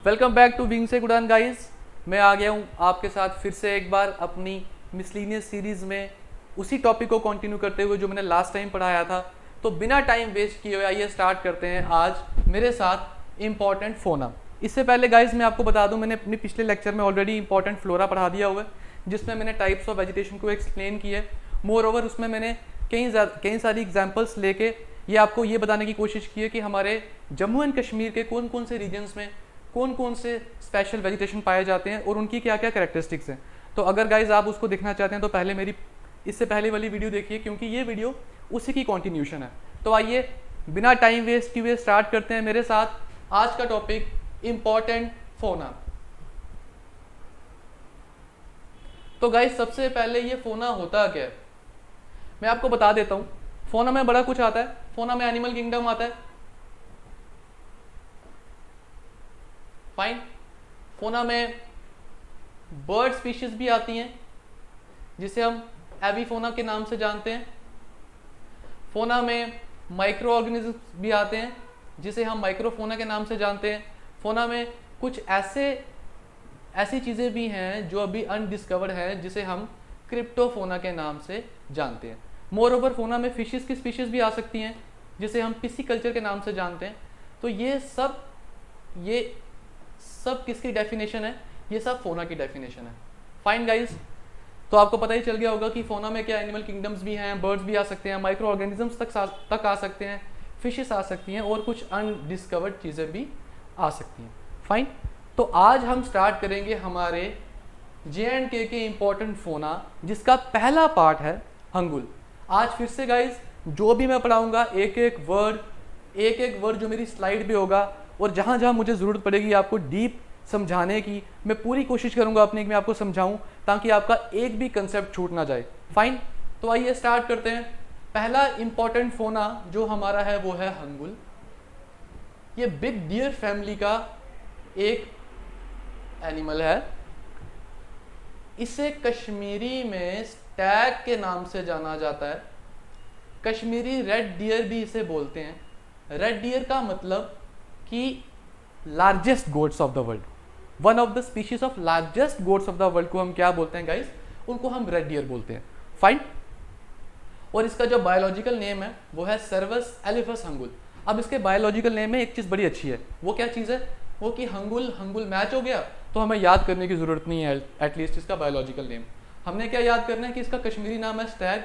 Welcome back to wing से गुडान guys. मैं आ गया हूँ आपके साथ फिर से एक बार अपनी मिसलीनियस सीरीज़ में उसी टॉपिक को कंटिन्यू करते हुए जो मैंने लास्ट टाइम पढ़ाया था। तो बिना टाइम वेस्ट किए हुए आइए स्टार्ट करते हैं आज मेरे साथ इम्पॉर्टेंट फोना। इससे पहले गाइज मैं आपको बता दूं, मैंने अपने पिछले लेक्चर में ऑलरेडी इंपॉर्टेंट फ्लोरा पढ़ा दिया हुआ है, जिसमें मैंने टाइप्स ऑफ वेजिटेशन को एक्सप्लेन किया है। मोर ओवर उसमें मैंने कई सारी एग्जाम्पल्स लेके ये आपको ये बताने की कोशिश की है कि हमारे जम्मू एंड कश्मीर के कौन कौन से रीजन्स में कौन कौन से स्पेशल वेजिटेशन पाए जाते हैं और उनकी क्या क्या कैरेक्टरिस्टिक्स हैं। तो अगर गाइज आप उसको देखना चाहते हैं तो पहले मेरी इससे पहले वाली वीडियो देखिए, क्योंकि ये वीडियो उसी की कॉन्टिन्यूशन है। तो आइए बिना टाइम वेस्ट किए स्टार्ट करते हैं मेरे साथ आज का टॉपिक इम्पॉर्टेंट फोना। तो गाइज सबसे पहले ये फोना होता क्या है मैं आपको बता देता हूँ। फोना में बड़ा कुछ आता है। फोना में एनिमल किंगडम आता है, फाइन। फोना में बर्ड स्पीशीज भी आती हैं जिसे हम एविफोना के नाम से जानते हैं। फोना में माइक्रो ऑर्गेनिज्म भी आते हैं जिसे हम माइक्रोफोना के नाम से जानते हैं। फोना में कुछ ऐसी चीज़ें भी हैं जो अभी अनडिस्कवर्ड हैं जिसे हम क्रिप्टोफोना के नाम से जानते हैं। मोर ओवर फोना में फिशेस की स्पीशीज भी आ सकती हैं जिसे हम पिसिकल्चर के नाम से जानते हैं। तो ये सब किसकी डेफिनेशन है? ये सब फोना की डेफिनेशन है, फाइन गाइस। तो आपको पता ही चल गया होगा कि फोना में क्या एनिमल किंगडम्स भी हैं, बर्ड्स भी आ सकते हैं, माइक्रो ऑर्गेनिजम्स तक आ सकते हैं, फिशेस आ सकती हैं और कुछ अनडिस्कवर्ड चीज़ें भी आ सकती हैं, फाइन। तो आज हम स्टार्ट करेंगे हमारे JNK के इम्पोर्टेंट फोना, जिसका पहला पार्ट है हंगुल। आज फिर से गाइज जो भी मैं पढ़ाऊँगा एक एक वर्ड जो मेरी स्लाइड पे होगा और जहाँ जहाँ मुझे ज़रूरत पड़ेगी आपको डीप समझाने की, मैं पूरी कोशिश करूँगा अपनी कि मैं आपको समझाऊँ ताकि आपका एक भी कंसेप्ट छूट ना जाए, फाइन। तो आइए स्टार्ट करते हैं। पहला इंपॉर्टेंट फोना जो हमारा है वो है हंगुल। ये बिग डियर फैमिली का एक एनिमल है। इसे कश्मीरी में स्टैग के नाम से जाना जाता है। कश्मीरी रेड डियर भी इसे बोलते हैं। रेड डियर का मतलब कि largest goats of the world, one of the species of largest goats of the world को हम क्या बोलते हैं गाइस? उनको हम रेड डियर बोलते हैं, फाइन। और इसका जो बायोलॉजिकल नेम है वो है सर्वस एलिफस हंगुल। अब इसके बायोलॉजिकल नेम में एक चीज़ बड़ी अच्छी है, वो क्या चीज़ है? वो कि हंगुल मैच हो गया तो हमें याद करने की ज़रूरत नहीं है एटलीस्ट इसका बायोलॉजिकल नेम। हमने क्या याद करना है कि इसका कश्मीरी नाम है स्टैग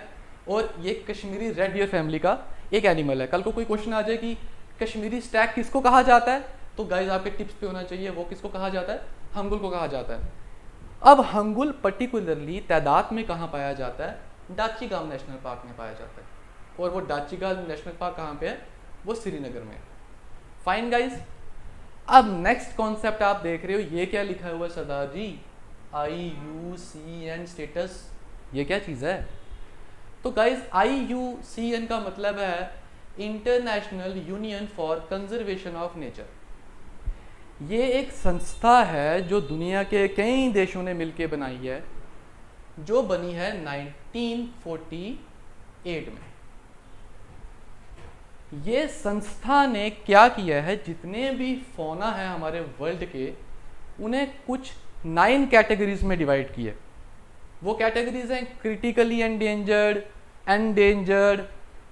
और ये कश्मीरी रेड डियर फैमिली का एक एनिमल है। कल को कोई क्वेश्चन आ जाए कि कश्मीरी स्टैग किसको कहा जाता है, तो गाइज आपके टिप्स पे होना चाहिए वो किसको कहा जाता है? हंगुल को कहा जाता है। अब हंगुल पर्टिकुलरली तादाद में कहाँ पाया जाता है? डाचीगाम नेशनल पार्क में पाया जाता है। और वो डाचीगाम नेशनल पार्क कहाँ पे है? वो श्रीनगर में, फाइन गाइज। अब नेक्स्ट कॉन्सेप्ट आप देख रहे हो, ये क्या लिखा हुआ है सरदार जी? IUCN स्टेटस, ये क्या चीज़ है? तो गाइज IUCN का मतलब है international union for conservation of nature. ये एक संस्था है जो दुनिया के कई देशों ने मिलकर बनाई है, जो बनी है 1948 में। ये संस्था ने क्या किया है, जितने भी फोना है हमारे वर्ल्ड के उन्हें कुछ 9 कैटेगरीज में डिवाइड किए। वो कैटेगरीज हैं क्रिटिकली एंडेंजर्ड,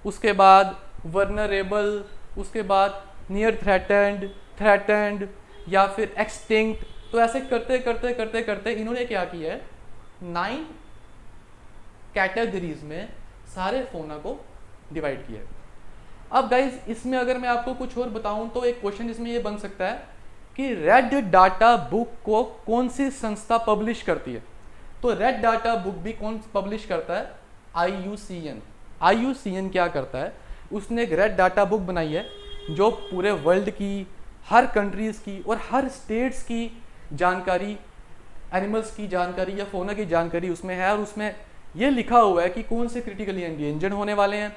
उसके बाद वर्नरेबल, उसके बाद नियर थ्रेटेंड या फिर एक्सटिंक्ट। तो ऐसे करते करते इन्होंने क्या किया है, 9 कैटेगरीज में सारे फोना को डिवाइड किया है। अब गाइज इसमें अगर मैं आपको कुछ और बताऊं तो एक क्वेश्चन इसमें ये बन सकता है कि रेड डाटा बुक को कौन सी संस्था पब्लिश करती है? तो रेड डाटा बुक भी कौन पब्लिश करता है? IUCN। IUCN क्या करता है? उसने एक रेड डाटा बुक बनाई है जो पूरे वर्ल्ड की, हर कंट्रीज़ की और हर स्टेट्स की जानकारी, एनिमल्स की जानकारी या फोना की जानकारी उसमें है। और उसमें यह लिखा हुआ है कि कौन से क्रिटिकली एंडेंजर्ड होने वाले हैं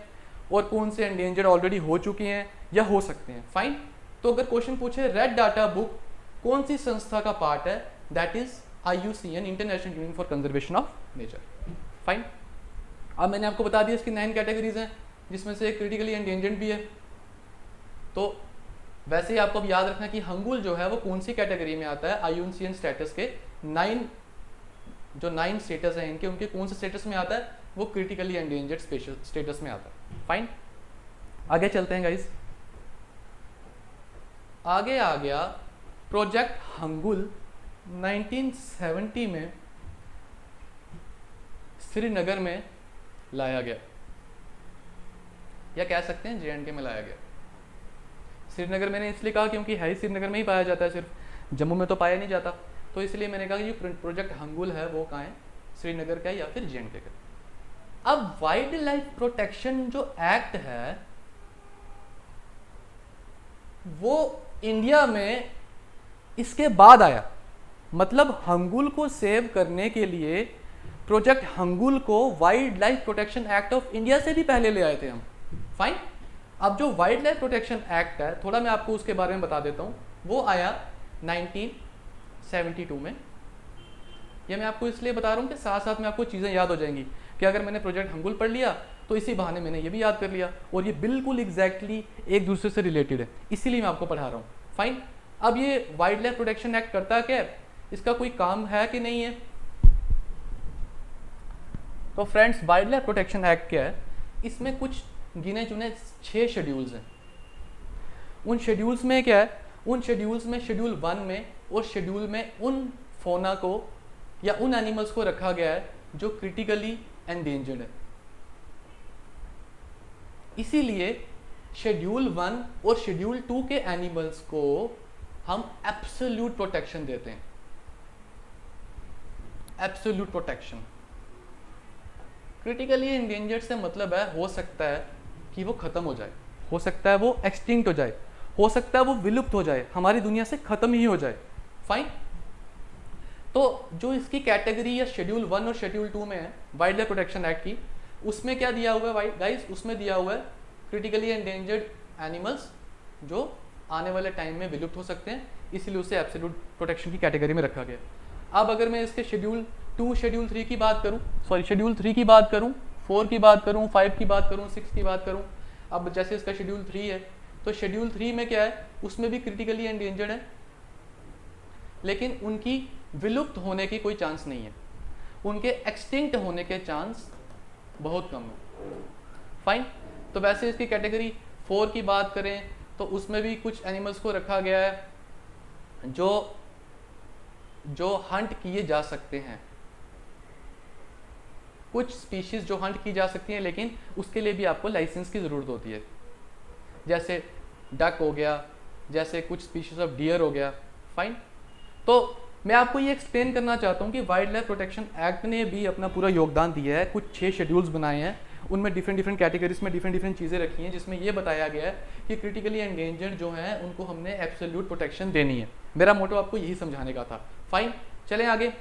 और कौन से एंडेंजर्ड ऑलरेडी हो चुके हैं या हो सकते हैं, फाइन। तो अगर क्वेश्चन पूछे रेड डाटा बुक कौन सी संस्था का पार्ट है, that is IUCN, international union for conservation of nature, fine. अब मैंने आपको बता दिया इसकी 9 कैटेगरीज हैं जिसमें से क्रिटिकली एंडेंजर्ड भी है। तो वैसे ही आपको अब याद रखना कि हंगुल जो है वो कौन सी कैटेगरी में आता है, आईयूसीएन स्टेटस के 9 स्टेटस हैं इनके, उनके कौन से स्टेटस में आता है, वो क्रिटिकली एंडेंजर्ड स्पेशल स्टेटस में आता है। फाइन, आगे चलते हैं गाइस। आगे आ गया प्रोजेक्ट हंगुल 1970 में श्रीनगर में लाया गया, या कह सकते हैं JNK में लाया गया। श्रीनगर मैंने इसलिए कहा क्योंकि है ही श्रीनगर में ही पाया जाता है, सिर्फ जम्मू में तो पाया नहीं जाता, तो इसलिए मैंने कहा कि जो प्रोजेक्ट हंगुल है वो कहाँ है, श्रीनगर का या फिर JNK का। अब वाइल्ड लाइफ प्रोटेक्शन जो एक्ट है वो इंडिया में इसके बाद आया, मतलब हंगुल को सेव करने के लिए प्रोजेक्ट हंगुल को wild life protection act of India से भी पहले ले आए थे हम। फाइन, अब जो वाइल्ड लाइफ प्रोटेक्शन एक्ट है थोड़ा मैं आपको उसके बारे में बता देता हूँ। वो आया 1972 में। ये मैं आपको इसलिए बता रहा हूँ कि साथ साथ में आपको चीज़ें याद हो जाएंगी कि अगर मैंने प्रोजेक्ट हंगुल पढ़ लिया तो इसी बहाने मैंने ये भी याद कर लिया, और ये बिल्कुल एग्जैक्टली एक दूसरे से रिलेटेड है, इसीलिए मैं आपको पढ़ा रहा हूँ। फाइन, अब ये वाइल्ड लाइफ प्रोटेक्शन एक्ट करता क्या है, इसका कोई काम है कि नहीं है? तो friends, wild life protection act क्या है, इसमें कुछ गिने चुने 6 शेड्यूल्स हैं। उन शेड्यूल्स में क्या है, उन शेड्यूल्स में शेड्यूल 1 में और शेड्यूल में उन फोना को या उन एनिमल्स को रखा गया है जो क्रिटिकली एंडेंजर्ड है। इसीलिए शेड्यूल 1 और शेड्यूल 2 के एनिमल्स को हम एब्सोल्यूट प्रोटेक्शन देते हैं। Absolute protection. क्रिटिकली एंडेंजर्ड से मतलब है हो सकता है कि वो खत्म हो जाए, हो सकता है वो एक्सटिंक्ट हो जाए, हो सकता है वो विलुप्त हो जाए, हमारी दुनिया से खत्म ही हो जाए। फाइन, तो जो इसकी कैटेगरी या शेड्यूल 1 और शेड्यूल 2 में है वाइल्ड लाइफ प्रोटेक्शन एक्ट की, उसमें क्या दिया हुआ है गाइस, उसमें दिया हुआ है क्रिटिकली एंडेंजर्ड एनिमल्स जो आने वाले टाइम में विलुप्त हो सकते हैं, इसलिए उसे एब्सोल्यूट प्रोटेक्शन की कैटेगरी में रखा गया। अब अगर मैं इसके शेड्यूल 2 शेड्यूल 3 की बात करूं, शेड्यूल 3 की बात करूं, 4 की बात करूं, 5 की बात करूं, 6 की बात करूं, अब जैसे इसका शेड्यूल 3 है तो शेड्यूल 3 में क्या है, उसमें भी क्रिटिकली एंडेंजर्ड है, लेकिन उनकी विलुप्त होने की कोई चांस नहीं है, उनके एक्सटिंक्ट होने के चांस बहुत कम है। फाइन, तो वैसे इसकी कैटेगरी 4 की बात करें तो उसमें भी कुछ एनिमल्स को रखा गया है जो हंट किए जा सकते हैं, कुछ स्पीशीज जो हंट की जा सकती हैं, लेकिन उसके लिए भी आपको लाइसेंस की ज़रूरत होती है, जैसे डक हो गया, जैसे कुछ स्पीशीज ऑफ डियर हो गया। फाइन, तो मैं आपको ये एक्सप्लेन करना चाहता हूँ कि वाइल्ड लाइफ प्रोटेक्शन एक्ट ने भी अपना पूरा योगदान दिया है, कुछ 6 शेड्यूल्स बनाए हैं, उनमें डिफरेंट कैटेगरीज में डिफरेंट चीज़ें रखी हैं, जिसमें ये बताया गया है कि क्रिटिकली एंडेंजर्ड जो हैं उनको हमने एब्सोल्यूट प्रोटेक्शन देनी है। मेरा मोटो आपको यही समझाने का था। फाइन, चलें आगे।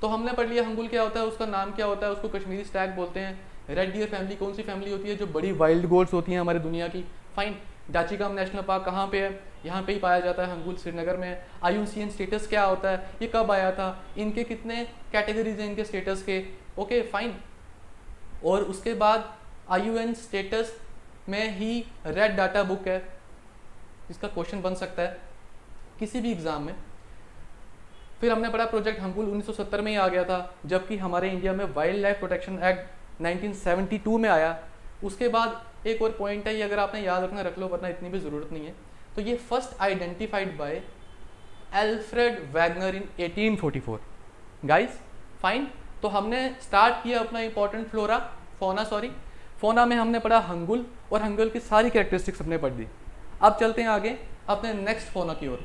तो हमने पढ़ लिया हंगुल क्या होता है, उसका नाम क्या होता है, उसको कश्मीरी स्टैग बोलते हैं। रेड डियर फैमिली कौन सी फैमिली होती है, जो बड़ी वाइल्ड गोट्स होती हैं हमारी दुनिया की। फाइन, डाचीगाम नेशनल पार्क कहाँ पे है, यहाँ पे ही पाया जाता है, हंगुल श्रीनगर में है। आईयूसीएन स्टेटस क्या होता है, ये कब आया था, इनके कितने कैटेगरीज हैं इनके स्टेटस के। ओके फाइन, और उसके बाद आईयूएन स्टेटस में ही रेड डाटा बुक है, इसका क्वेश्चन बन सकता है किसी भी एग्जाम में। फिर हमने पढ़ा प्रोजेक्ट हंगुल 1970 में ही आ गया था, जबकि हमारे इंडिया में वाइल्ड लाइफ प्रोटेक्शन एक्ट 1972 में आया। उसके बाद एक और पॉइंट है, ये अगर आपने याद रखना रख लो, वरना इतनी भी ज़रूरत नहीं है। तो ये first identified by Alfred Wagner in 1844। Guys fine, तो हमने स्टार्ट किया अपना इंपॉर्टेंट फोना में हमने पढ़ा हंगुल, और हंगुल की सारी कैरेक्टरिस्टिक्स हमने पढ़ दी। अब चलते हैं आगे अपने नेक्स्ट फोना की ओर।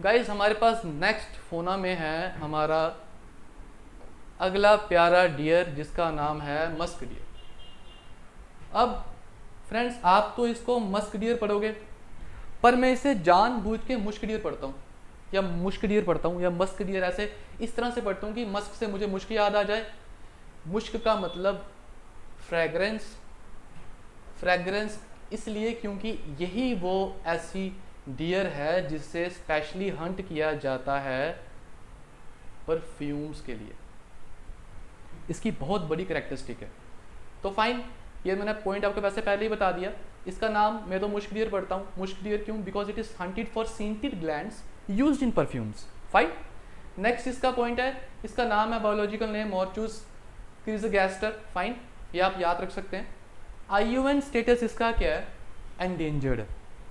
गाइस हमारे पास नेक्स्ट फोना में है हमारा अगला प्यारा डियर, जिसका नाम है मस्क डियर। अब फ्रेंड्स, आप तो इसको मस्क डियर पढ़ोगे, पर मैं इसे जानबूझ के मुश्क डियर पढ़ता हूँ, या मुश्क डियर पढ़ता हूँ, या मस्क डियर, ऐसे इस तरह से पढ़ता हूँ कि मस्क से मुझे मुश्क याद आ जाए। मुश्क का मतलब फ्रेगरेंस इसलिए क्योंकि यही वो ऐसी डियर है जिससे स्पेशली हंट किया जाता है परफ्यूम्स के लिए। इसकी बहुत बड़ी कैरेक्टरिस्टिक है। तो फाइन, ये मैंने पॉइंट आपको वैसे पहले ही बता दिया। इसका नाम मैं तो मुश्क डियर पढ़ता हूँ। मुश्क डियर क्यों? Because it is hunted for scented glands used in perfumes. Fine. Next इसका पॉइंट है, इसका नाम है biological name Moschus chrysogaster. Fine, ये आप याद रख सकते हैं। IUN स्टेटस इसका क्या है? एंडेंजर्ड है।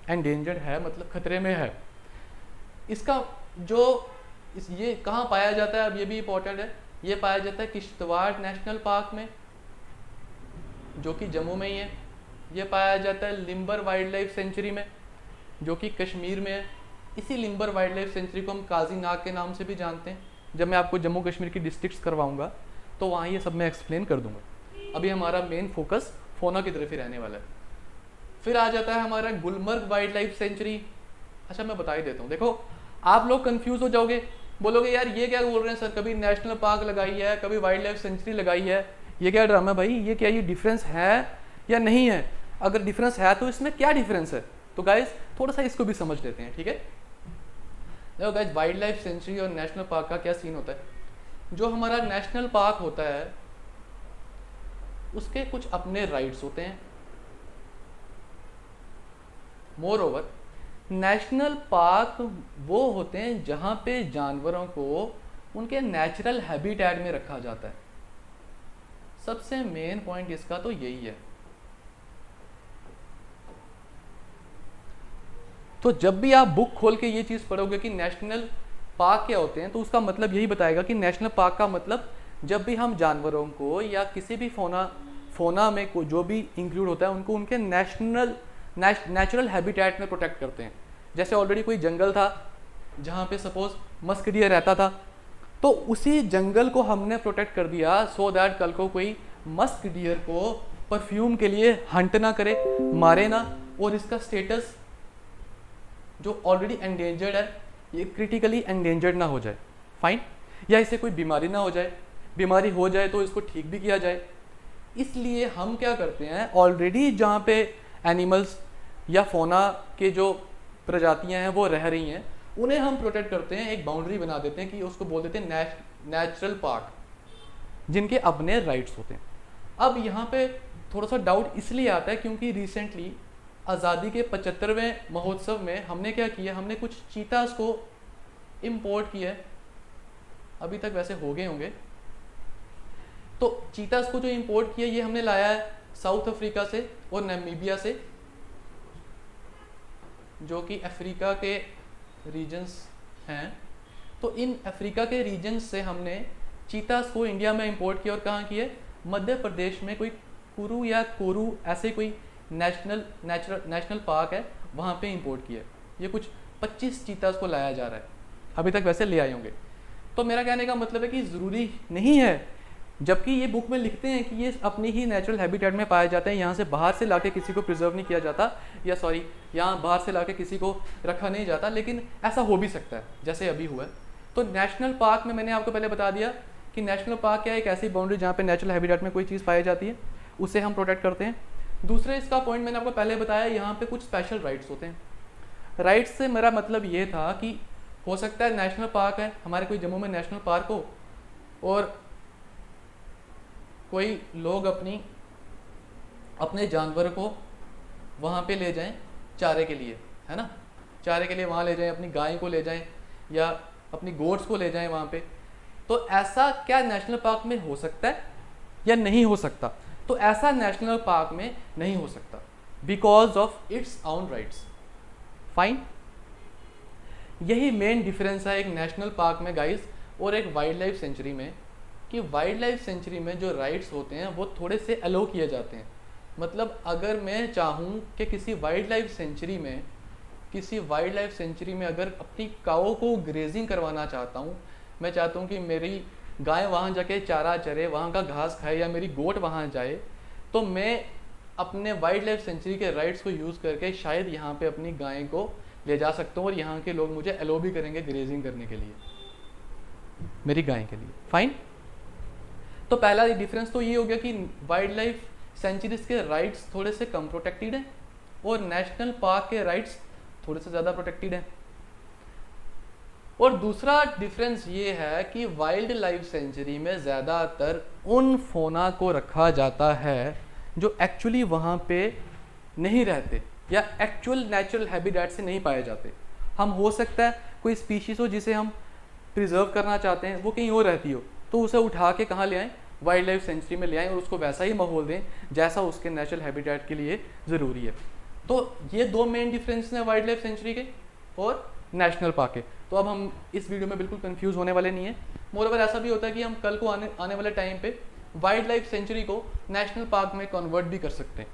एंडेंजर्ड है मतलब खतरे में है। इसका जो ये कहाँ पाया जाता है, अब ये भी इंपॉर्टेंट है, ये पाया जाता है किश्तवाड़ नेशनल पार्क में जो कि जम्मू में ही है। ये पाया जाता है लिम्बर वाइल्ड लाइफ सेंचुरी में जो कि कश्मीर में है। इसी लिम्बर वाइल्ड लाइफ सेंचुरी को हम काजी नाग के नाम से भी जानते हैं। जब मैं आपको जम्मू कश्मीर की डिस्ट्रिक्ट्स करवाऊंगा तो वहाँ ये सब मैं एक्सप्लेन कर दूंगा। अभी हमारा मेन फोकस फोना की तरफ ही रहने वाला है। फिर आ जाता है हमारा गुलमर्ग वाइल्ड लाइफ सेंचुरी। अच्छा मैं बता ही देता हूँ, देखो आप लोग कंफ्यूज हो जाओगे, बोलोगे यार ये क्या बोल रहे हैं सर, कभी नेशनल पार्क लगाई है, कभी वाइल्ड लाइफ सेंचुरी लगाई है, ये क्या ड्रामा है भाई, ये क्या, ये डिफरेंस है या नहीं है? अगर डिफरेंस है तो इसमें क्या डिफरेंस है? तो गाइज थोड़ा सा इसको भी समझ लेते हैं, ठीक है। देखो गाइज, वाइल्ड लाइफ सेंचुरी और नेशनल पार्क का क्या सीन होता है। जो हमारा नेशनल पार्क होता है उसके कुछ अपने राइट्स होते हैं। मोर ओवर नेशनल पार्क वो होते हैं जहां पे जानवरों को उनके नेचुरल हैबिटेट में रखा जाता है। सबसे मेन पॉइंट इसका तो यही है। तो जब भी आप बुक खोल के ये चीज पढ़ोगे कि नेशनल पार्क क्या होते हैं, तो उसका मतलब यही बताएगा कि नेशनल पार्क का मतलब जब भी हम जानवरों को या किसी भी फोना में को जो भी इंक्लूड होता है उनको उनके नेचुरल हैबिटेट में प्रोटेक्ट करते हैं। जैसे ऑलरेडी कोई जंगल था जहाँ पे सपोज मस्क डियर रहता था, तो उसी जंगल को हमने प्रोटेक्ट कर दिया सो दैट कल को कोई मस्क डियर को परफ्यूम के लिए हंट ना करे, मारे ना, और इसका स्टेटस जो ऑलरेडी एंडेंजर्ड है ये क्रिटिकली एंडेंजर्ड ना हो जाए। फाइन, या इसे कोई बीमारी ना हो जाए, बीमारी हो जाए तो इसको ठीक भी किया जाए। इसलिए हम क्या करते हैं, ऑलरेडी जहाँ पे एनिमल्स या फोना के जो प्रजातियां हैं वो रह रही हैं, उन्हें हम प्रोटेक्ट करते हैं, एक बाउंड्री बना देते हैं कि उसको बोल देते हैं नेचुरल पार्क, जिनके अपने राइट्स होते हैं। अब यहाँ पे थोड़ा सा डाउट इसलिए आता है क्योंकि रिसेंटली आज़ादी के 75वें महोत्सव में हमने क्या किया, हमने कुछ चीतास को इम्पोर्ट किया है। अभी तक वैसे हो गए होंगे। तो चीतास को जो इम्पोर्ट किया ये हमने लाया है साउथ अफ्रीका से और नामीबिया से, जो कि अफ्रीका के रीजन्स हैं। तो इन अफ्रीका के रीजन्स से हमने चीतास को इंडिया में इंपोर्ट किया। और कहाँ किए? मध्य प्रदेश में कोई कुरू या कोरू ऐसे कोई नेशनल पार्क है, वहाँ पे इंपोर्ट किया। ये कुछ 25 चीतास को लाया जा रहा है, अभी तक वैसे ले आए होंगे। तो मेरा कहने का मतलब है कि ज़रूरी नहीं है, जबकि ये बुक में लिखते हैं कि ये अपनी ही नेचुरल हैबिटेट में पाए जाते हैं, यहाँ से बाहर से लाके किसी को प्रिजर्व नहीं किया जाता, या सॉरी यहाँ बाहर से लाके किसी को रखा नहीं जाता, लेकिन ऐसा हो भी सकता है जैसे अभी हुआ है। तो नेशनल पार्क में मैंने आपको पहले बता दिया कि नेशनल पार्क क्या है, एक ऐसी बाउंड्री जहाँ पे नेचुरल हैबिटेट में कोई चीज़ पाई जाती है, उसे हम प्रोटेक्ट करते हैं। दूसरे इसका पॉइंट मैंने आपको पहले बताया, यहाँ पे कुछ स्पेशल राइट्स होते हैं। राइट्स से मेरा मतलब ये था कि हो सकता है नेशनल पार्क है, हमारे कोई जम्मू में नेशनल पार्क हो और कोई लोग अपने जानवर को वहाँ पे ले जाएं चारे के लिए, है ना, चारे के लिए वहाँ ले जाएं, अपनी गाय को ले जाएं या अपनी गोट्स को ले जाएं वहाँ पे। तो ऐसा क्या नेशनल पार्क में हो सकता है या नहीं हो सकता? तो ऐसा नेशनल पार्क में नहीं हो सकता because of its own rights. Fine, यही मेन डिफरेंस है एक नेशनल पार्क में गाइस और एक वाइल्ड लाइफ सेंचुरी में, कि वाइल्ड लाइफ सेंचुरी में जो राइट्स होते हैं वो थोड़े से अलो किए जाते हैं। मतलब अगर मैं चाहूँ कि किसी वाइल्ड लाइफ सेंचुरी में अगर अपनी काओ को ग्रेजिंग करवाना चाहता हूँ, मैं चाहता हूँ कि मेरी गाय वहाँ जाके चारा चरे, वहाँ का घास खाए, या मेरी गोट वहाँ जाए, तो मैं अपने वाइल्ड लाइफ सेंचुरी के राइट्स को यूज़ करके शायद यहाँ पे अपनी गाय को ले जा सकता हूँ और यहाँ के लोग मुझे अलो भी करेंगे ग्रेजिंग करने के लिए मेरी गाय के लिए। फाइन, तो पहला डिफरेंस तो ये हो गया कि वाइल्ड लाइफ सेंचुरीज के राइट्स थोड़े से कम प्रोटेक्टेड हैं और नेशनल पार्क के राइट्स थोड़े से ज़्यादा प्रोटेक्टेड हैं। और दूसरा डिफरेंस ये है कि वाइल्ड लाइफ सेंचुरी में ज़्यादातर उन फोना को रखा जाता है जो एक्चुअली वहाँ पे नहीं रहते या एक्चुअल नेचुरल हैबिटेट से नहीं पाए जाते। हम हो सकता है कोई स्पीशीज़ हो जिसे हम प्रिजर्व करना चाहते हैं, वो कहीं और रहती हो, तो उसे उठा के कहाँ ले आएँ, वाइल्ड लाइफ सेंचुरी में ले आएँ और उसको वैसा ही माहौल दें जैसा उसके नेचुरल हैबिटेट के लिए ज़रूरी है। तो ये दो मेन डिफरेंस हैं वाइल्ड लाइफ सेंचुरी के और नेशनल पार्क के। तो अब हम इस वीडियो में बिल्कुल कंफ्यूज होने वाले नहीं है। मोरओवर ऐसा भी होता है कि हम कल को आने वाले टाइम पे वाइल्ड लाइफ सेंचुरी को नेशनल पार्क में कन्वर्ट भी कर सकते हैं।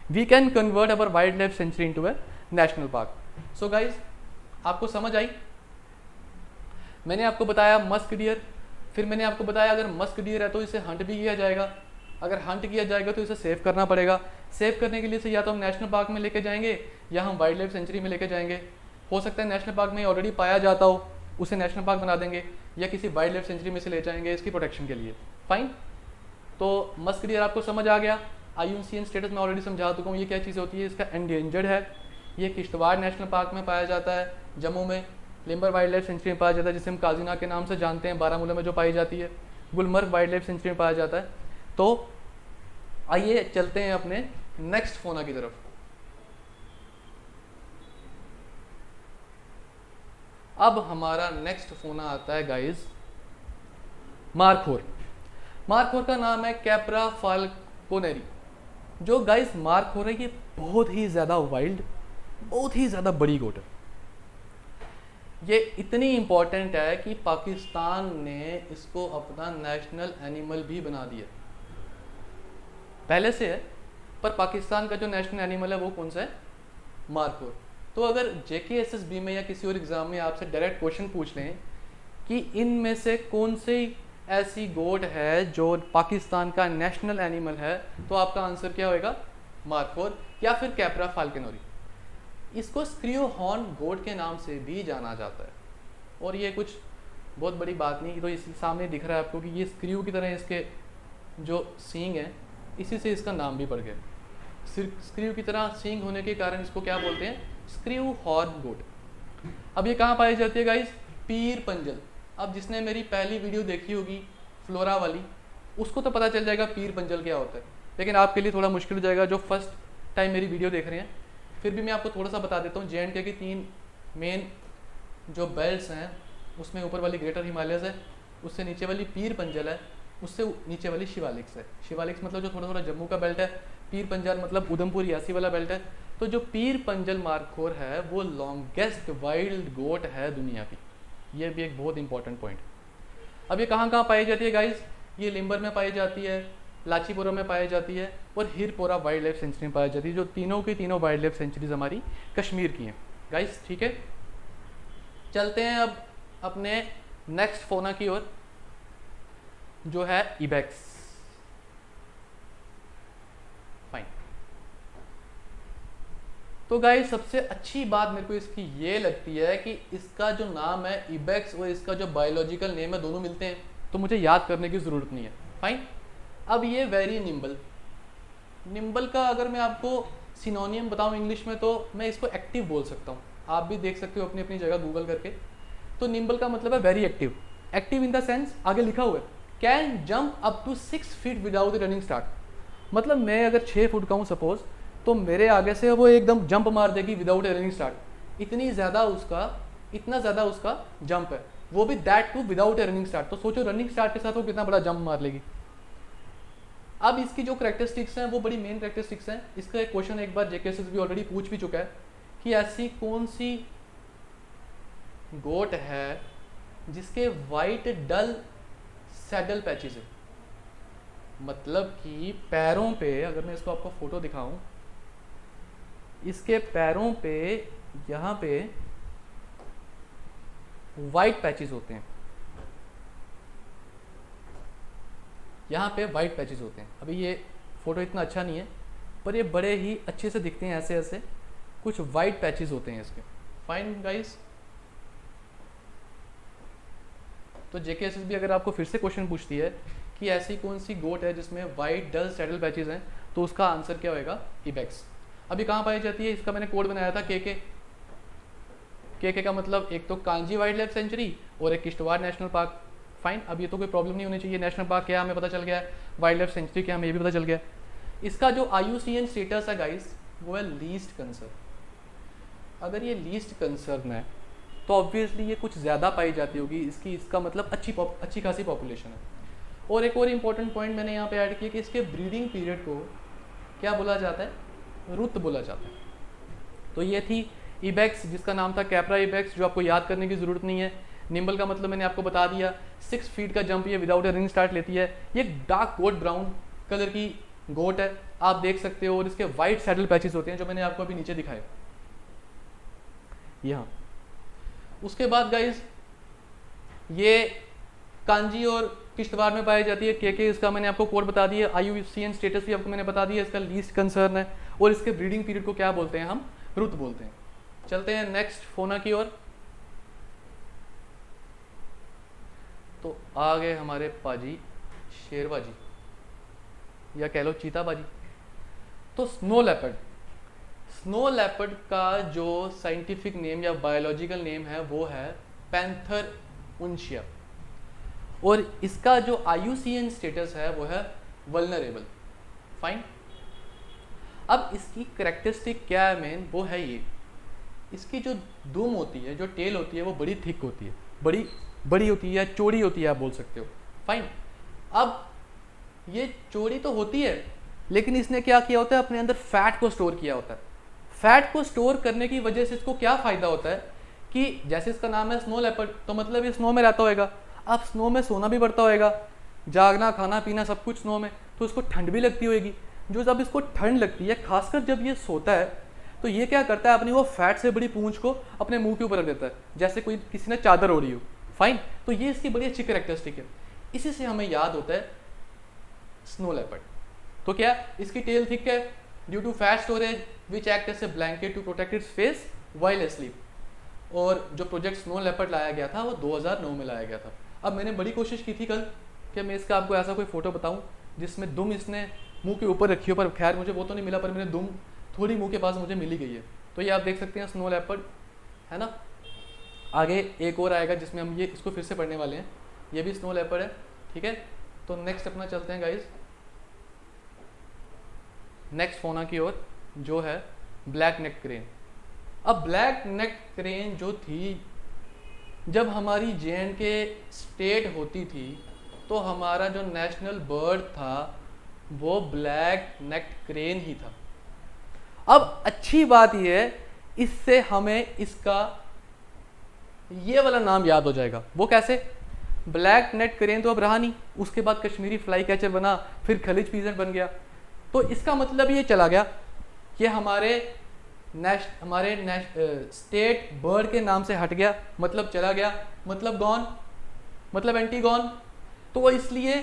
We can convert our wild life sanctuary into a national park. So guys, आपको समझ आई? मैंने आपको बताया मस्क डियर, फिर मैंने आपको बताया अगर मस्क डियर है तो इसे हंट भी किया जाएगा, अगर हंट किया जाएगा तो इसे सेव करना पड़ेगा। सेव करने के लिए से या तो हम नेशनल पार्क में लेके जाएंगे या हम वाइल्ड लाइफ सेंचुरी में लेके जाएंगे। हो सकता है नेशनल पार्क में ऑलरेडी पाया जाता हो, उसे नेशनल पार्क बना देंगे, या किसी वाइल्ड लाइफ सेंचुरी में से ले जाएंगे इसकी प्रोटेक्शन के लिए। फाइन, तो मस्क डियर आपको समझ आ गया। IUCN स्टेटस में ऑलरेडी समझा चुका हूँ ये क्या चीज़ होती है। इसका एंडेंजर्ड है, ये किश्तवाड़ नेशनल पार्क में पाया जाता है, जम्मू में लिम्बर वाइल्ड लाइफ सेंचुरी में पाया जाता है, जिसे हम काजीना के नाम से जानते हैं, बारामूला में जो पाई जाती है, गुलमर्ग वाइल्ड लाइफ सेंचुरी में पाया जाता है। तो आइए चलते हैं अपने नेक्स्ट फोना की तरफ। अब हमारा नेक्स्ट फोना आता है गाइस मार्खोर। मार्खोर का नाम है कैप्रा फाल्कोनेरी। जो गाइस मार्खोर है ये बहुत ही ज़्यादा वाइल्ड, बहुत ही ज़्यादा बड़ी गोट है। ये इतनी इम्पॉर्टेंट है कि पाकिस्तान ने इसको अपना नेशनल एनिमल भी बना दिया। पहले से है, पर पाकिस्तान का जो नेशनल एनिमल है वो कौन सा है? मार्खोर। तो अगर JKSSB में या किसी और एग्ज़ाम में आपसे डायरेक्ट क्वेश्चन पूछ लें कि इनमें से कौन सी ऐसी गोट है जो पाकिस्तान का नेशनल एनिमल है, तो आपका आंसर क्या होएगा? मार्खोर या फिर कैप्रा फाल्कोनेरी। इसको स्क्रू हॉर्न गोट के नाम से भी जाना जाता है। और ये कुछ बहुत बड़ी बात नहीं, तो इस सामने दिख रहा है आपको कि ये स्क्रू की तरह इसके जो सींग हैं, इसी से इसका नाम भी पड़ गया। स्क्रू की तरह सींग होने के कारण इसको क्या बोलते हैं? स्क्रू हॉर्न गोट। अब ये कहाँ पाई जाती है गाइस? पीर पंजल। अब जिसने मेरी पहली वीडियो देखी होगी फ्लोरा वाली, उसको तो पता चल जाएगा पीर पंजल क्या होता है, लेकिन आपके लिए थोड़ा मुश्किल हो जाएगा जो फर्स्ट टाइम मेरी वीडियो देख रहे हैं। फिर भी मैं आपको थोड़ा सा बता देता हूँ। JNK की 3 मेन जो बेल्ट्स हैं, उसमें ऊपर वाली ग्रेटर हिमालयस है, उससे नीचे वाली पीर पंजल है, उससे नीचे वाली शिवालिक्स है। शिवालिक्स मतलब जो थोड़ा थोड़ा जम्मू का बेल्ट है, पीर पंजल मतलब उधमपुर रियासी वाला बेल्ट है। तो जो पीर पंजल मार्खोर है वो लॉन्गेस्ट वाइल्ड गोट है दुनिया की। ये भी एक बहुत इंपॉर्टेंट पॉइंट। अब ये कहाँ कहाँ पाई जाती है गाइस? ये लिम्बर में पाई जाती है, लाचीपुरा में पाई जाती है और हिरपोरा वाइल्ड लाइफ सेंचुरी में पाई जाती है, जो तीनों की तीनों वाइल्ड लाइफ सेंचुरीज हमारी कश्मीर की हैं गाइस। ठीक है, चलते हैं अब अपने नेक्स्ट फोना की ओर, जो है इबेक्स। फाइन, तो गाइस सबसे अच्छी बात मेरे को इसकी ये लगती है कि इसका जो नाम है इबेक्स और इसका जो बायोलॉजिकल नेम है दोनों मिलते हैं, तो मुझे याद करने की ज़रूरत नहीं है। फाइन, अब ये वेरी निम्बल। निम्बल का अगर मैं आपको सिनोनियम बताऊं इंग्लिश में, तो मैं इसको एक्टिव बोल सकता हूँ। आप भी देख सकते हो अपनी अपनी जगह गूगल करके। तो निम्बल का मतलब है very active. Active in the sense, आगे लिखा हुआ है can jump up to 6 feet without running start. मतलब मैं अगर 6 फुट का हूँ सपोज, तो मेरे आगे से वो एकदम जंप मार देगी विदाउट रनिंग स्टार्ट। इतना ज़्यादा उसका जंप है, वो भी that to without running start. तो सोचो रनिंग स्टार्ट के साथ वो कितना बड़ा जंप मार लेगी। अब इसकी जो करैक्टरिस्टिक्स हैं वो बड़ी मेन करैक्टरिस्टिक्स हैं। इसका एक क्वेश्चन एक बार JKSSB ऑलरेडी पूछ भी चुका है कि ऐसी कौन सी गोट है जिसके वाइट डल सैडल पैचेस है। मतलब कि पैरों पे, अगर मैं इसको आपको फोटो दिखाऊं, इसके पैरों पे यहाँ पे वाइट पैचेस होते हैं, यहाँ पे वाइट पैचेस होते हैं। अभी ये फोटो इतना अच्छा नहीं है, पर ये बड़े ही अच्छे से दिखते हैं। ऐसे ऐसे कुछ वाइट पैचेस होते हैं इसके। फाइन गाइस, तो JKSSB अगर आपको फिर से क्वेश्चन पूछती है कि ऐसी कौन सी गोट है जिसमें वाइट डल सैडल पैचेस हैं, तो उसका आंसर क्या होएगा? इबेक्स। अभी कहाँ पाई जाती है? इसका मैंने कोड बनाया था KK। के का मतलब एक तो कांजी वाइल्ड लाइफ सेंचुरी और एक किश्तवाड़ नेशनल पार्क। फाइन, अब ये तो कोई प्रॉब्लम नहीं होनी चाहिए, नेशनल पार्क क्या हमें पता चल गया है, वाइल्ड लाइफ सेंचुरी क्या हमें ये भी पता चल गया है। इसका जो IUCN स्टेटस है गाइस वो है लीस्ट कंसर्न। अगर ये लीस्ट कंसर्न है तो ऑब्वियसली ये कुछ ज़्यादा पाई जाती होगी, इसका मतलब अच्छी खासी पॉपुलेशन है। और एक और इम्पॉर्टेंट पॉइंट मैंने यहाँ पे ऐड किया कि इसके ब्रीडिंग पीरियड को क्या बोला जाता है, रुत बोला जाता है। तो ये थी इबेक्स जिसका नाम था कैप्रा इबेक्स, जो आपको याद करने की ज़रूरत नहीं है। निम्बल का मतलब मैंने आपको बता दिया, 6 फीट का जंप ये विदाउट ए रिंग स्टार्ट लेती है। ये डार्क गोट ब्राउन कलर की गोट है, आप देख सकते हो, और इसके वाइट सैडल पैचेस होते हैं जो मैंने आपको अभी नीचे दिखाए यहाँ। उसके बाद गाइज ये कांजी और किश्तवाड़ में पाई जाती है। के इसका मैंने आपको कोड बता दिया, IUCN स्टेटस भी आपको मैंने बता दिया, इसका लीस्ट कंसर्न है। और इसके ब्रीडिंग पीरियड को क्या बोलते हैं, हम रुत बोलते हैं। चलते हैं नेक्स्ट फोना की ओर। तो आ गए हमारे पाजी शेरबाजी या कह लो चीताबाजी। तो स्नो लेपर्ड का जो साइंटिफिक नेम या बायोलॉजिकल नेम है वो है पैंथर उनशिया, और इसका जो IUCN स्टेटस है वो है वल्नरेबल। फाइन, अब इसकी करेक्टरिस्टिक क्या है मेन, वो है ये, इसकी जो दुम होती है, जो टेल होती है वो बड़ी थिक होती है, बड़ी होती है, चौड़ी होती है आप बोल सकते हो। फाइन, अब ये चौड़ी तो होती है लेकिन इसने क्या किया होता है, अपने अंदर फैट को स्टोर किया होता है। फैट को स्टोर करने की वजह से इसको क्या फ़ायदा होता है कि जैसे इसका नाम है स्नो लेपर्ड, तो मतलब ये स्नो में रहता होगा। अब स्नो में सोना भी पड़ता होगा, जागना खाना पीना सब कुछ स्नो में, तो इसको ठंड भी लगती होगी। जो जब इसको ठंड लगती है, खासकर जब ये सोता है, तो ये क्या करता है, अपनी वो फैट से बड़ी पूंछ को अपने मुंह के ऊपर रख देता है, जैसे कोई किसी ने चादर ओढ़ी हो। फाइन, तो ये इसकी बड़ी अच्छी कैरेक्टरिस्टिक है। इसी से हमें याद होता है स्नो लेपर्ड। तो क्या इसकी टेल थिक है due to fat storage which act as a blanket to protect its face while asleep. और जो प्रोजेक्ट स्नो लेपर्ड लाया गया था वो 2009 में लाया गया था। अब मैंने बड़ी कोशिश की थी कल कि मैं इसका आपको ऐसा कोई फोटो बताऊं जिसमें दुम इसने मुंह के ऊपर रखी हो, पर खैर मुझे वो तो नहीं मिला, पर मैंने दुम थोड़ी मुंह के पास मुझे मिली गई है। तो ये आप देख सकते हैं स्नो लेपर्ड है ना। आगे एक और आएगा जिसमें हम ये इसको फिर से पढ़ने वाले हैं, ये भी स्नो लेपर्ड है। ठीक है, तो नेक्स्ट अपना चलते हैं गाइज नेक्स्ट फोना की ओर, जो है ब्लैक नेक क्रेन। अब ब्लैक नेक क्रेन जो थी, जब हमारी JNK स्टेट होती थी तो हमारा जो नेशनल बर्ड था वो ब्लैक नेक क्रेन ही था। अब अच्छी बात यह है, इससे हमें इसका ये वाला नाम याद हो जाएगा। वो कैसे, ब्लैक नेक क्रेन तो अब रहा नहीं, उसके बाद कश्मीरी फ्लाई कैचर बना, फिर खलिज पीजन बन गया। तो इसका मतलब ये चला गया कि हमारे स्टेट बर्ड के नाम से हट गया, मतलब चला गया, मतलब गॉन, मतलब एंटी गॉन। तो इसलिए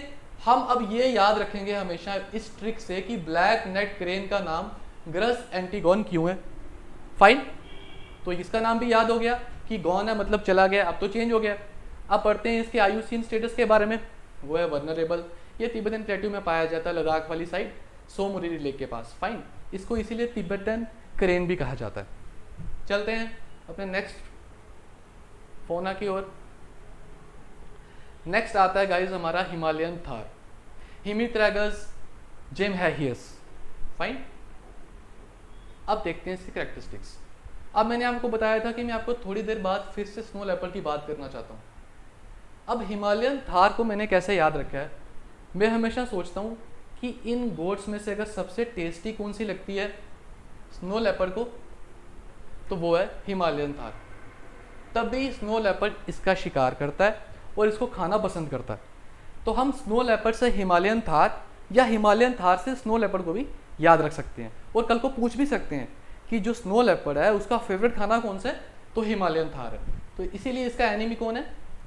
हम अब ये याद रखेंगे हमेशा इस ट्रिक से कि ब्लैक नेक क्रेन का नाम ग्रस एंटीगॉन क्यों है। फाइन, तो इसका नाम भी याद हो गया कि गॉन है मतलब चला गया, अब तो चेंज हो गया। अब पढ़ते हैं इसके IUCN स्टेटस के बारे में, वो है वर्नरेबल। ये तिब्बतन प्लेट्यू में पाया जाता है, लद्दाख वाली साइड, सोमोरिरी लेक के पास। फाइन, इसको इसीलिए तिब्बतन क्रेन भी कहा जाता है। चलते हैं अपने नेक्स्ट फोना की ओर। नेक्स्ट आता है गाइज हमारा हिमालयन थार, हिमिट्रैगस जेमहैहियस। फाइन, अब देखते हैं इसकी कैरेक्टरिस्टिक्स। अब मैंने आपको बताया था कि मैं आपको थोड़ी देर बाद फिर से स्नो लेपर्ड की बात करना चाहता हूँ। अब हिमालयन थार को मैंने कैसे याद रखा है, मैं हमेशा सोचता हूँ कि इन गोट्स में से अगर सबसे टेस्टी कौन सी लगती है स्नो लेपर्ड को, तो वो है हिमालयन थार। तभी स्नो लेपर्ड इसका शिकार करता है और इसको खाना पसंद करता है। तो हम स्नो लेपर्ड से हिमालयन थार या हिमालयन थार से स्नो लेपर्ड को भी याद रख सकते हैं, और कल को पूछ भी सकते हैं कि जो स्नो लेपर्ड है उसका फेवरेट खाना कौन सा है, तो हिमालयन थार है। तो इसीलिए इसका एनिमी कौन है,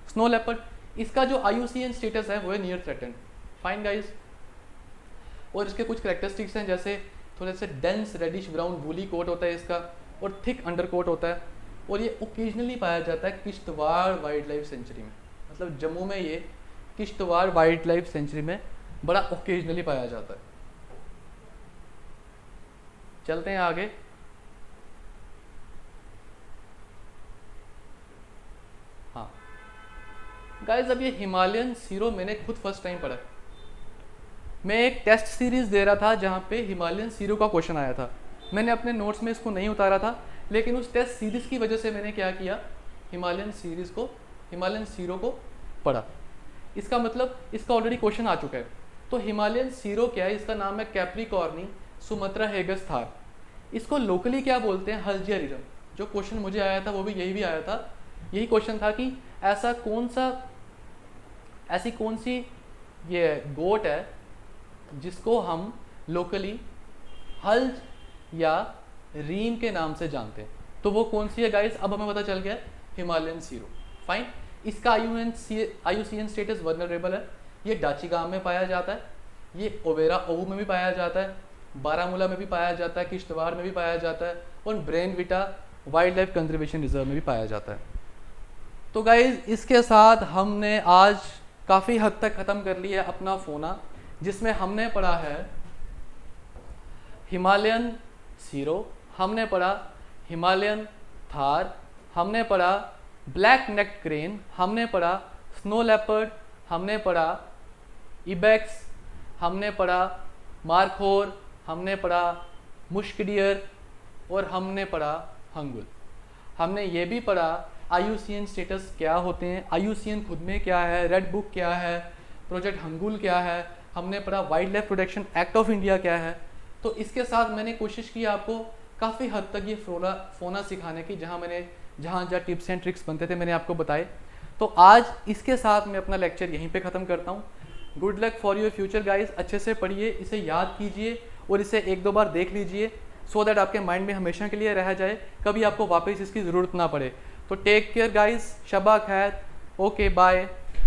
स्नो लेपर्ड। इसका जो IUCN स्टेटस है वो है नियर थ्रेटेंड। फाइन गाइज, और इसके कुछ कैरेक्टरिस्टिक्स हैं, जैसे थोड़े से dense reddish brown woolly coat होता है इसका, और थिक अंडर कोट होता है, और ये ओकेजनली पाया जाता है किश्तवाड़ वाइल्ड लाइफ सेंचुरी में। मतलब जम्मू में ये किश्तवाड़ वाइल्ड लाइफ सेंचुरी में बड़ा ओकेजनली पाया जाता है। चलते हैं आगे। गाइज अब ये हिमालयन सीरो मैंने खुद फर्स्ट टाइम पढ़ा। मैं एक टेस्ट सीरीज दे रहा था जहाँ पे हिमालयन सीरो का क्वेश्चन आया था। मैंने अपने नोट्स में इसको नहीं उतारा था, लेकिन उस टेस्ट सीरीज की वजह से मैंने क्या किया, हिमालयन सीरो को पढ़ा। इसका मतलब इसका ऑलरेडी क्वेश्चन आ चुका है। तो हिमालयन सीरो क्या है, इसका नाम है कैप्रिकॉर्नी सुमत्रा हेगस थार। इसको लोकली क्या बोलते हैं, हल्जिया रिजम। जो क्वेश्चन मुझे आया था वो भी यही आया था, यही क्वेश्चन था कि ऐसी कौन सी ये गोट है जिसको हम लोकली हल्ज या रीम के नाम से जानते हैं। तो वो कौन सी है गाइस, अब हमें पता चल गया, हिमालयन सीरो। फाइन। इसका IUCN स्टेटस वल्नरेबल है। ये डाचिगाम में पाया जाता है, ये ओवेरा ओवू में भी पाया जाता है, बारामूला में भी पाया जाता है, किश्तवाड़ में भी पाया जाता है, और Brainvita wild life conservation reserve में भी पाया जाता है। तो गाइज इसके साथ हमने आज काफ़ी हद तक ख़त्म कर लिया है अपना फोना, जिसमें हमने पढ़ा है हिमालयन सीरो, हमने पढ़ा हिमालयन थार, हमने पढ़ा ब्लैक नेक्ड क्रेन, हमने पढ़ा स्नो लेपर्ड, हमने पढ़ा इबेक्स, हमने पढ़ा मार्खोर, हमने पढ़ा मुश्क डियर, और हमने पढ़ा हंगुल। हमने ये भी पढ़ा IUCN स्टेटस क्या होते हैं, IUCN खुद में क्या है, रेड बुक क्या है, प्रोजेक्ट हंगुल क्या है, हमने पढ़ा wild life protection act of India क्या है। तो इसके साथ मैंने कोशिश की आपको काफ़ी हद तक ये फोना सिखाने की, जहाँ टिप्स एंड ट्रिक्स बनते थे मैंने आपको बताए। तो आज इसके साथ मैं अपना लेक्चर यहीं पे ख़त्म करता हूँ। Good luck for your future guys. अच्छे से पढ़िए, इसे याद कीजिए और इसे 1-2 बार देख लीजिए, सो दैट आपके माइंड में हमेशा के लिए रह जाए, कभी आपको वापस इसकी ज़रूरत ना पड़े। तो टेक केयर गाइस, शबा खैर, ओके बाय।